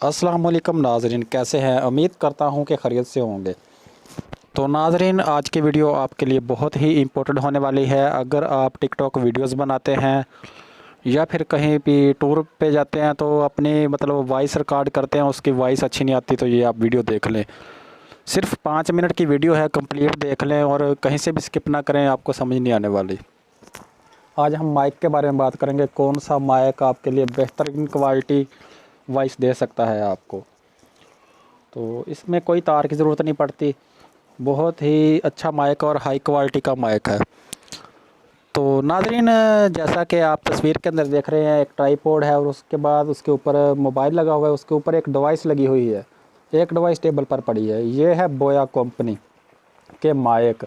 अस्सलाम वालेकुम नाज़रीन, कैसे हैं? उम्मीद करता हूं कि खैरियत से होंगे। तो नाज़रीन, आज की वीडियो आपके लिए बहुत ही इम्पोर्टेंट होने वाली है। अगर आप टिकटॉक वीडियोस बनाते हैं या फिर कहीं भी टूर पे जाते हैं तो अपनी वॉइस रिकॉर्ड करते हैं, उसकी वॉइस अच्छी नहीं आती तो ये आप वीडियो देख लें। सिर्फ 5 मिनट की वीडियो है, कंप्लीट देख लें और कहीं से भी स्किप ना करें, आपको समझ नहीं आने वाली। आज हम माइक के बारे में बात करेंगे, कौन सा माइक आपके लिए बेहतरीन क्वालिटी वॉइस दे सकता है आपको। तो इसमें कोई तार की ज़रूरत नहीं पड़ती, बहुत ही अच्छा माइक और हाई क्वालिटी का माइक है। तो नाज़रीन, जैसा कि आप तस्वीर के अंदर देख रहे हैं, एक ट्राईपोड है और उसके बाद उसके ऊपर मोबाइल लगा हुआ है, उसके ऊपर एक डिवाइस लगी हुई है, एक डिवाइस टेबल पर पड़ी है। ये है बोया कंपनी के माइक।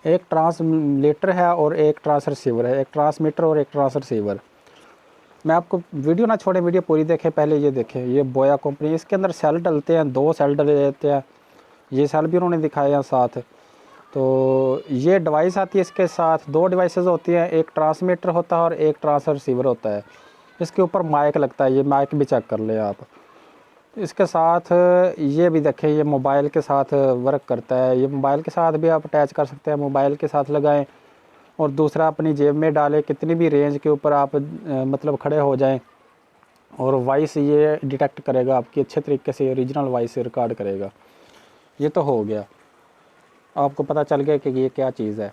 एक ट्रांसमीटर है और एक ट्रांस रिसीवर है, एक ट्रांसमीटर और एक ट्रांस रिसीवर। मैं आपको वीडियो ना छोड़े, वीडियो पूरी देखें। पहले ये देखें, ये बोया कंपनी, इसके अंदर सेल डलते हैं, 2 सेल डले रहते हैं। ये सेल भी उन्होंने दिखाए हैं साथ। तो ये डिवाइस आती है इसके साथ, 2 डिवाइसेस होती हैं, एक ट्रांसमीटर होता है और एक ट्रांस रिसीवर होता है। इसके ऊपर माइक लगता है, ये माइक भी चेक कर लें आप। इसके साथ ये भी देखें, ये मोबाइल के साथ वर्क करता है। ये मोबाइल के साथ भी आप अटैच कर सकते हैं, मोबाइल के साथ लगाएं और दूसरा अपनी जेब में डालें। कितनी भी रेंज के ऊपर आप खड़े हो जाएं और वॉइस ये डिटेक्ट करेगा आपकी, अच्छे तरीके से ओरिजिनल वॉइस रिकॉर्ड करेगा। ये तो हो गया, आपको पता चल गया कि ये क्या चीज़ है।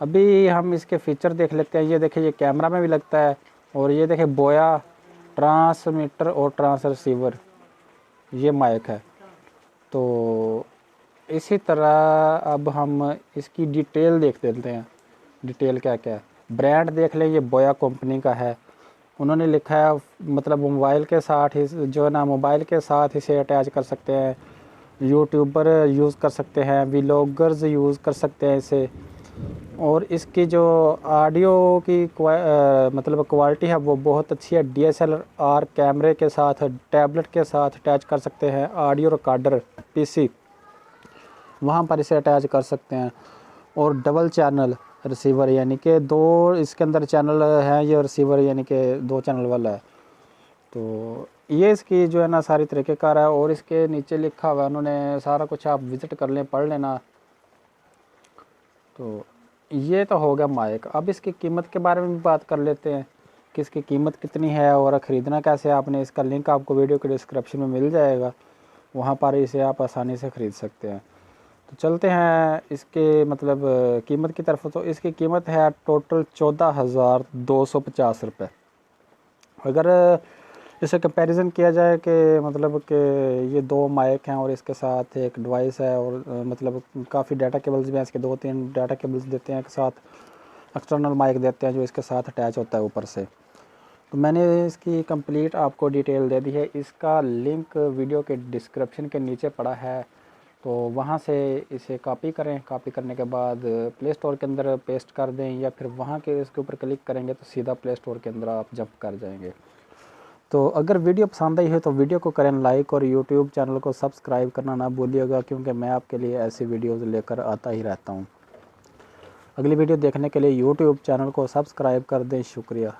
अभी हम इसके फीचर देख लेते हैं। ये देखिए, ये कैमरा में भी लगता है और ये देखिए बोया ट्रांसमीटर और ट्रांस रिसीवर, ये माइक है। तो इसी तरह अब हम इसकी डिटेल देख लेते हैं, डिटेल क्या क्या है। ब्रांड देख लें, ये बोया कंपनी का है। उन्होंने लिखा है मोबाइल के साथ ही जो है ना, मोबाइल के साथ इसे अटैच कर सकते हैं, यूट्यूबर यूज़ कर सकते हैं, व्लॉगर्स यूज़ कर सकते हैं इसे। और इसकी जो ऑडियो की क्वालिटी है वो बहुत अच्छी है। DSLR कैमरे के साथ, टैबलेट के साथ अटैच कर सकते हैं। ऑडियो रिकॉर्डर PC, वहाँ पर इसे अटैच कर सकते हैं। और डबल चैनल रिसीवर, यानी कि 2 इसके अंदर चैनल हैं, ये रिसीवर यानी कि 2 चैनल वाला है। तो ये इसकी जो है ना सारी तरीक़ेकार है। और इसके नीचे लिखा हुआ है उन्होंने सारा कुछ, आप विज़िट कर लें, पढ़ लेना। तो ये तो हो गया माइक। अब इसकी कीमत के बारे में भी बात कर लेते हैं कि इसकी कीमत कितनी है और ख़रीदना कैसे है आपने। इसका लिंक आपको वीडियो के डिस्क्रिप्शन में मिल जाएगा, वहाँ पर इसे आप आसानी से ख़रीद सकते हैं। तो चलते हैं इसके कीमत की तरफ। तो इसकी कीमत है टोटल 14,250 रुपये। अगर इसे कंपैरिजन किया जाए कि ये 2 माइक हैं और इसके साथ एक डिवाइस है और काफ़ी डाटा केबल्स भी हैं इसके, 2-3 डाटा केबल्स देते हैं एक साथ, एक्सटर्नल माइक देते हैं जो इसके साथ अटैच होता है ऊपर से। तो मैंने इसकी कंप्लीट आपको डिटेल दे दी है। इसका लिंक वीडियो के डिस्क्रिप्शन के नीचे पड़ा है, तो वहाँ से इसे कॉपी करें। कॉपी करने के बाद प्ले स्टोर के अंदर पेस्ट कर दें या फिर वहाँ के इसके ऊपर क्लिक करेंगे तो सीधा प्ले स्टोर के अंदर आप जंप कर जाएंगे। तो अगर वीडियो पसंद आई है तो वीडियो को करें लाइक और यूट्यूब चैनल को सब्सक्राइब करना ना भूलिएगा, क्योंकि मैं आपके लिए ऐसी वीडियोज़ लेकर आता ही रहता हूँ। अगली वीडियो देखने के लिए यूट्यूब चैनल को सब्सक्राइब कर दें। शुक्रिया।